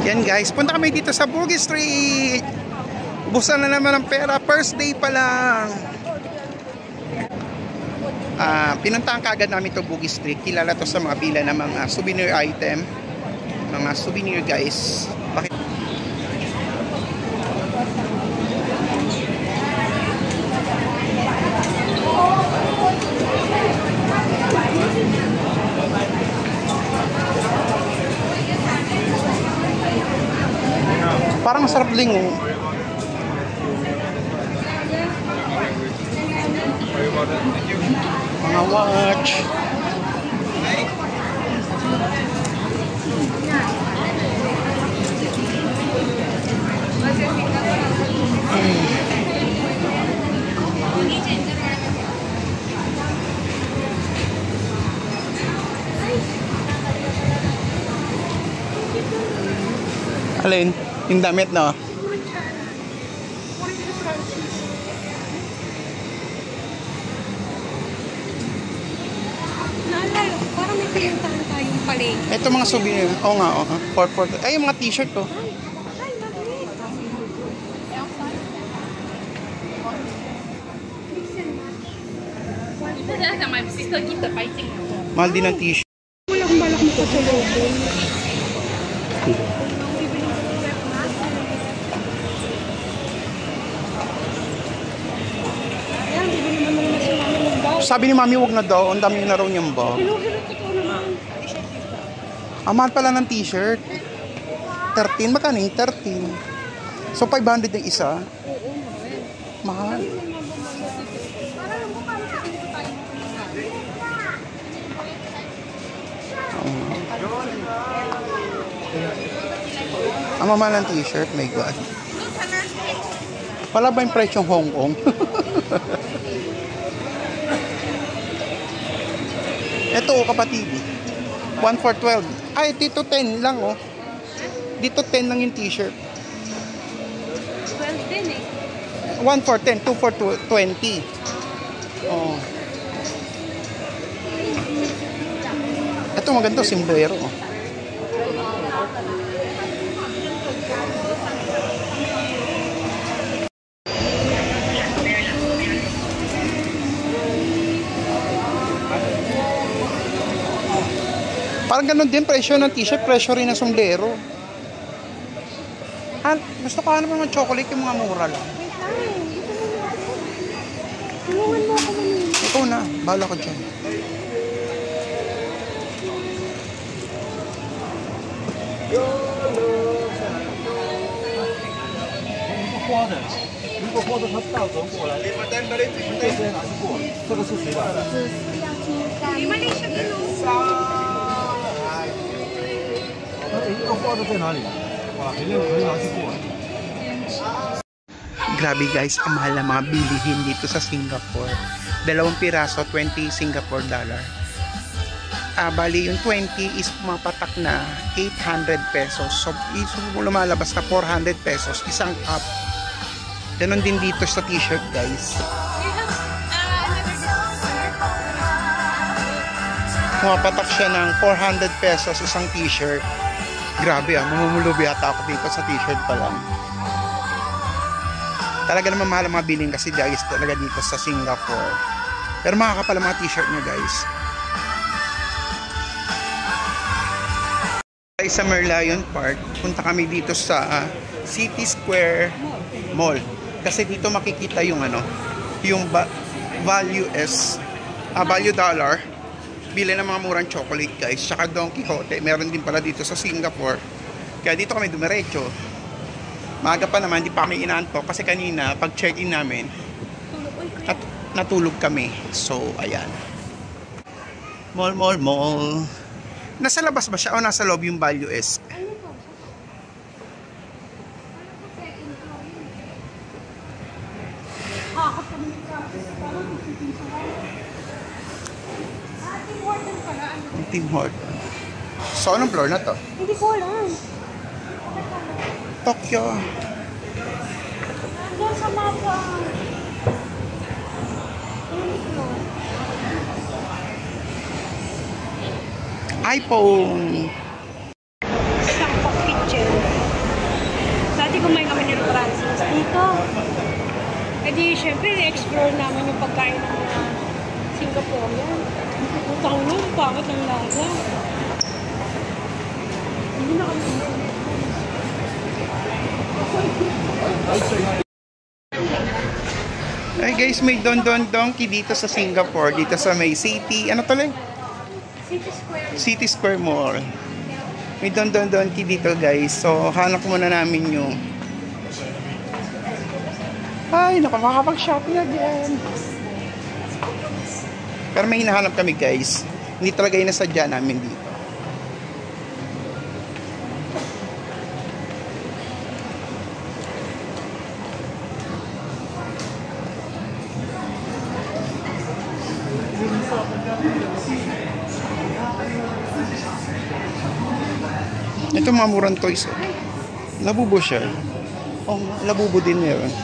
Yan guys, punta kami dito sa Bugis Street. Ubusan na naman ng pera, first day pa lang. Pinuntahan kagad namin to Bugis Street. Kilala to sa mga pila ng mga souvenir item. Mga souvenir guys. Bakit? Parang masarap lingo. Mga watch. Alin? Yung damit, no? Naalala ko, parang may pinuntahan tayong palengke. Ito mga souvenir. Oo nga, oo. Ay, yung mga t-shirt, oh. Ay, magnet. Mahal din ang t-shirt. Malak-malak mo ko sa logo. Sabi ni Mami, wag na daw. Ang dami na raw niyang bag. Mahal pala ng t-shirt. 13. Magkano yung 13? So, 500 yung isa? Mahal. Ang mamahal ng t-shirt, my God. Wala ba yung presyong Hong Kong? Ito, kapatid. 1 for 12. Ay, dito 10 lang, oh. Dito 10 lang yung t-shirt. 12 din eh. 1 for 10, 2 for 20. Oh. Ito maganda, simbrero. Parang ganun din, presyo ng t-shirt, presyo rin ng sombrero. Gusto ko hanap ng chocolate, yung mga mura lang. Tulungan mo ako manila. Ikaw na, bahala ko dyan. Grabe guys, ang mahal na mga bilihin dito sa Singapore. 2 piraso, 20 Singapore dollar. Bali yung 20 is pumapatak na 800 pesos. So lumalabas na 400 pesos isang cup. Ganon din dito sa t-shirt guys. Pumapatak siya ng 400 pesos isang t-shirt. Grabe mamumulubi ata ako dito sa t-shirt pa lang. Talaga naman mahal ang mga bilhin kasi guys talaga dito sa Singapore. Pero makakapal ang mga t-shirt nyo guys. Sa Merlion Park, punta kami dito sa City Square Mall. Kasi dito makikita yung yung value dollar. Bili ng mga murang chocolate guys. Tsaka Don Quixote. Meron din pala dito sa Singapore. Kaya dito kami dumiretso. Maaga pa naman, hindi pa kami inaantok. Kasi kanina, pag check-in namin, natulog kami. So, ayan. Mall. Nasa labas ba siya o nasa loob yung value is? Tim Horton. So, anong floor na to? Hindi ko alam. Tokyo. Diyan sa mapa. iPhone. Isang picture. Bakit ang lasa? Hindi na kami. Ay guys, may Don Don Donki dito sa Singapore, dito sa may City, ano to lang? City Square. City Square Mall. May Don Don Donki dito guys. So, hanap muna namin yung... Ay, makakapag-shopping again. Pero may hinahanap kami guys. Hindi talaga yung nasadya namin dito. Ito mga murang toys. Labubo siya. Oh, labubo din meron.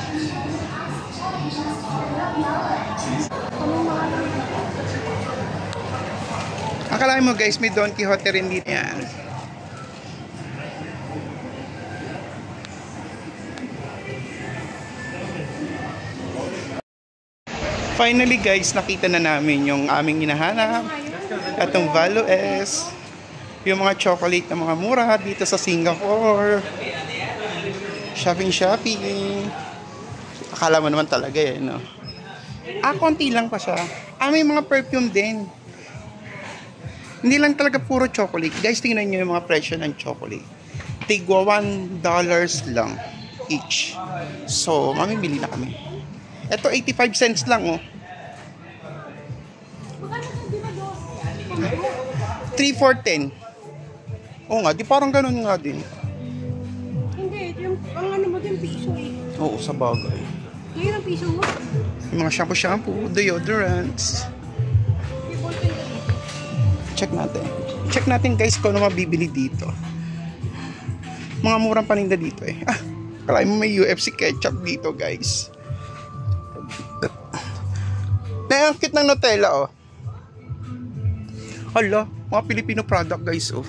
Akalain mo guys, may Don Quixote rin dito. Yan. Finally guys, nakita na namin yung aming hinahanap. Itong Valo S. Yung mga chocolate na mga mura dito sa Singapore. Shopping. Akala mo naman talaga eh, no? Konti lang pa siya. May mga perfume din. Hindi lang talaga puro chocolate. Guys, tingnan nyo yung mga presyo ng chocolate. Tigwa $1 lang each. So, mamimili na kami. Ito, 85 cents lang, oh. 3 for 10. Oo nga, di parang ganun nga din. Hindi, yung ang ano mo din piso eh. Oo, sa bagay. Ngayon ang piso mo? Yung mga shampoo, deodorants. Check natin guys kung ano mabibili dito. Mga murang paninda dito eh. Kalahin mo may UFC ketchup dito guys. Nangakit ng Nutella oh. Hala, mga Filipino product guys oh.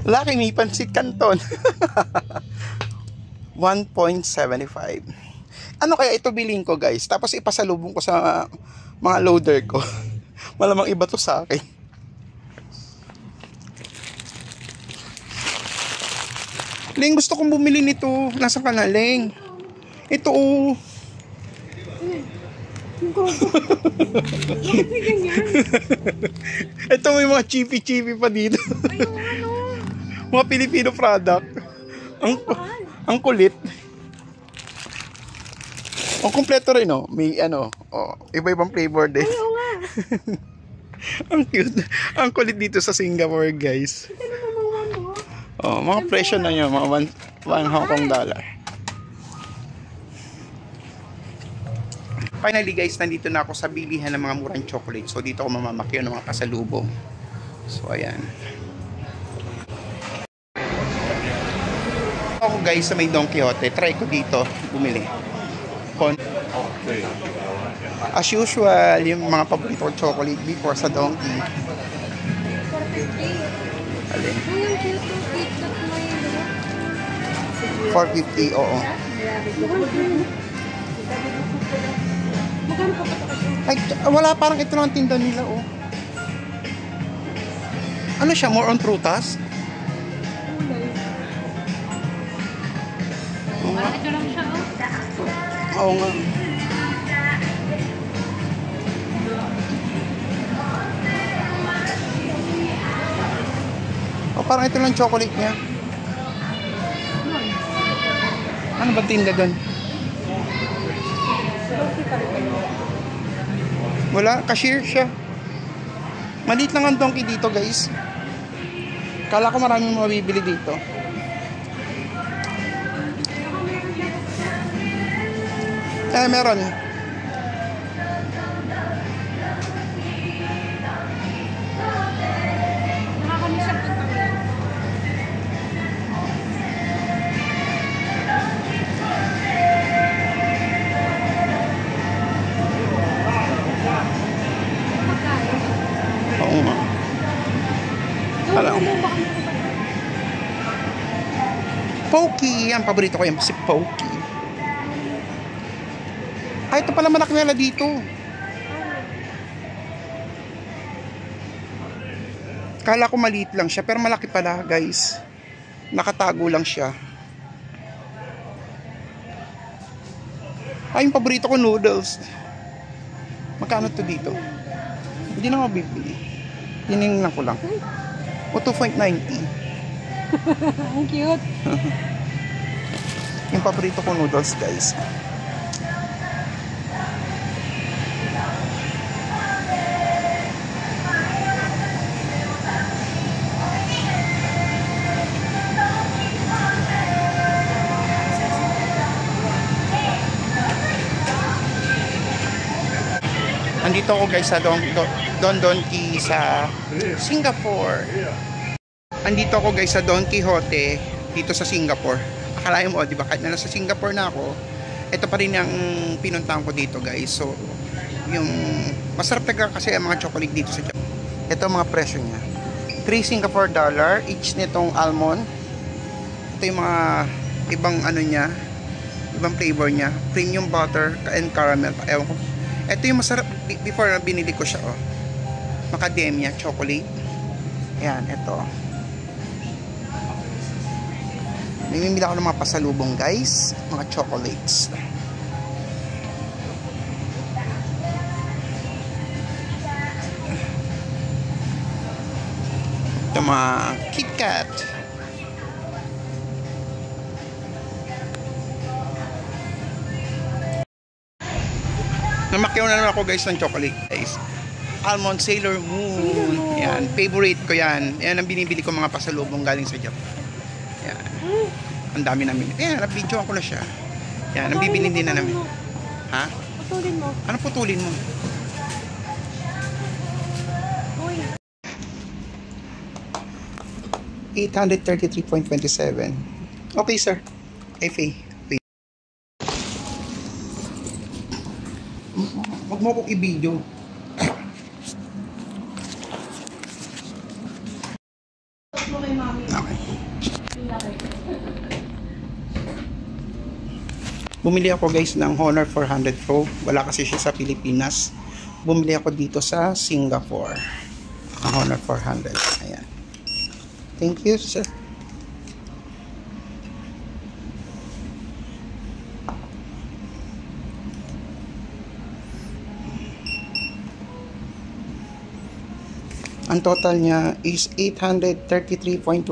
Laki, may pansit canton. 1.75. Ano kaya ito bilhin ko guys? Tapos ipasalubong ko sa mga loader ko. Malamang iba to sa akin. Ling, gusto kong bumili nito. Nasaan ka na, Ling? Ito oh. Bakit may ganyan? Ito may mga chippy pa dito. Ay, ano? Mga Filipino product. Ang kulit. Ang kumpleto rin, oh. May ano, oh, iba-ibang flavor din. Ay, oo nga. Ang cute. Ang kulit dito sa Singapore, guys. Ito naman mga mo. Oh, mga presyo na yun, mga 1 Hong Kong dollar. Finally, guys, nandito na ako sa bilihan ng mga murang chocolate. So, dito ako mamamakyo ng mga pasalubong. So, ayan. Ako, guys, sa may Don Quixote. Try ko dito bumili. As usual, yung mga paborito ko chocolate before sa Donkey. 450. Alin? Ay, ang cute ng KitKat mo yun. 450, oo. Magkano pa pa kasi? Ay, wala, parang ito lang ang tinda nila, oh. Ano siya? More on prutas? Parang ito lang siya, oh. Oo nga. Oh, parang ito lang chocolate niya. Ano ba tinda doon? Wala, cashier siya. Maliit lang ang donkey dito, guys. Kala ko maraming mabibili dito. Meron. Nakakamisap ng tanggal. Oo nga. Alam. Pokey. Ang paborito ko yan si Pokey. Ito pala malaki nila dito. Kala ko maliit lang siya, pero malaki pala, guys. Nakatago lang siya. Ay, yung paborito ko, noodles. Magkano to dito? Hindi na ako bibili. Tinignan ko lang. O, 2.90. Ang cute. Yung paborito ko, noodles, guys. Andito ako guys sa Don Donki sa Singapore. Andito ako guys sa Don Quixote dito sa Singapore. Akalain mo, di ba, kahit na nasa Singapore na ako, ito pa rin ang pinuntahan ko dito guys. So, yung masarap talaga kasi ang mga chocolate dito sa Japan. Ito mga presyo niya. 3 Singapore dollar each nitong almond. Ito yung mga ibang ano niya, ibang flavor niya. Premium butter and caramel. Ewan ko. Ito yung masarap before na binili ko siya, oh. Macadamia chocolate. Ayan, ito. Namimili ako ng mga pasalubong, guys. Mga chocolates. Ito mga KitKat. Namakyaw na naman ako guys ng chocolate guys. Almond Sailor Moon. Yan, favorite ko yan. Yan ang binibili ko mga pasalubong galing sa Japan. Yan. Ang dami namin. Yan, nabidyoan ko na siya. Yan, ang bibili din na namin. Ha? Putulin mo. Ano putulin mo? Uy. 833.27. Okay sir. FA. Huwag mo akong i-video. Okay. Bumili ako guys ng Honor 400 Pro. Wala kasi siya sa Pilipinas. Bumili ako dito sa Singapore. Ang Honor 400. Ayan. Thank you sir. Ang total niya is 833.27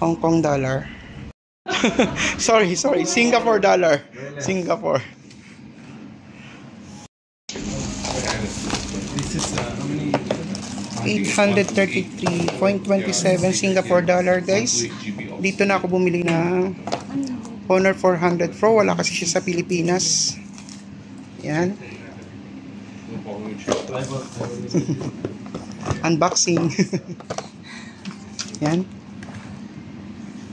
Hong Kong dollar. sorry, Singapore dollar. Singapore. This is how many? 833.27 Singapore dollar, guys. Dito na ako bumili ng Honor 400 Pro. Wala kasi siya sa Pilipinas. Yan. Unboxing. Yan.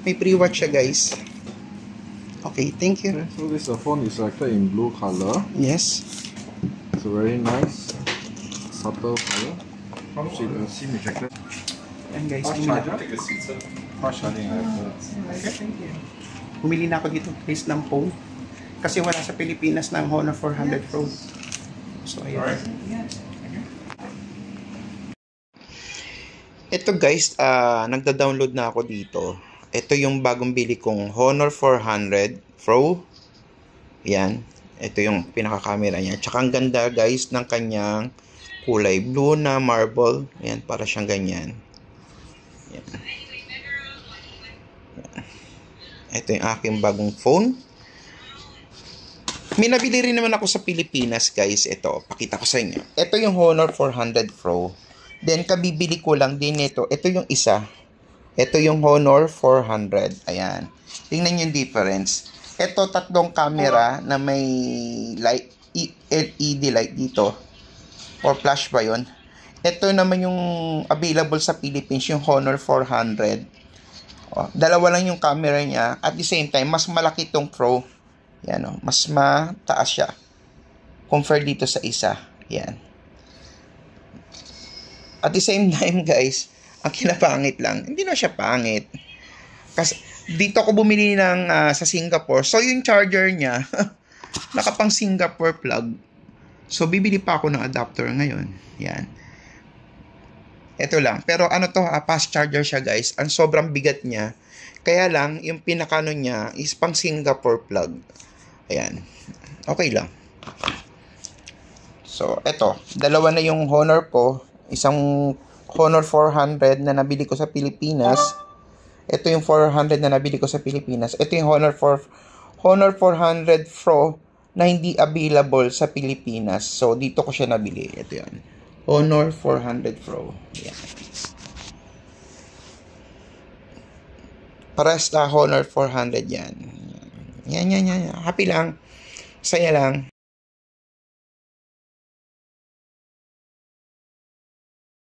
May pre-watch siya guys. Okay, thank you. So this phone is selected in blue color. Yes. It's a very nice subtle color. SIM ejector. Yan guys. Take a seat, sir. Fast charging. Bumili na ako dito guys ng phone. Kasi wala sa Pilipinas ng Honor 400 Pro. So ayan. Ito guys, nagda-download na ako dito. Ito yung bagong bili kong Honor 400 Pro. Yan. Ito yung pinaka-camera niya. Tsaka ang ganda guys ng kanyang kulay blue na marble. Yan, para siyang ganyan. Yan. Yan. Ito yung aking bagong phone. May nabili rin naman ako sa Pilipinas guys. Ito, pakita ko sa inyo. Ito yung Honor 400 Pro. Then, kabibili ko lang din ito. Ito yung isa. Ito yung Honor 400. Ayan. Tingnan nyo yung difference. Ito, tatlong camera na may light, LED light dito. Or flash ba yun? Ito naman yung available sa Philippines, yung Honor 400. O, dalawa lang yung camera niya. At the same time, mas malaki itong Pro. Yan o. Mas mataas siya. Compare dito sa isa. Yan. At the same time guys, ang kinapangit lang, hindi na siya pangit. Kasi dito ako bumili ng sa Singapore. So yung charger niya, nakapang Singapore plug. So, bibili pa ako ng adapter ngayon. Yan. Ito lang. Pero ano to, fast charger siya guys. Ang sobrang bigat niya. Kaya lang, yung pinakano niya is pang Singapore plug. Ayan. Okay lang. So, ito. Dalawa na yung Honor ko. Isang Honor 400 na nabili ko sa Pilipinas. Ito yung 400 na nabili ko sa Pilipinas. Ito yung Honor 400 Pro na hindi available sa Pilipinas. So, dito ko siya nabili. Ito yan. Honor 400 Pro. Yan. Pares na Honor 400 yan. Yan. Happy lang. Saya lang.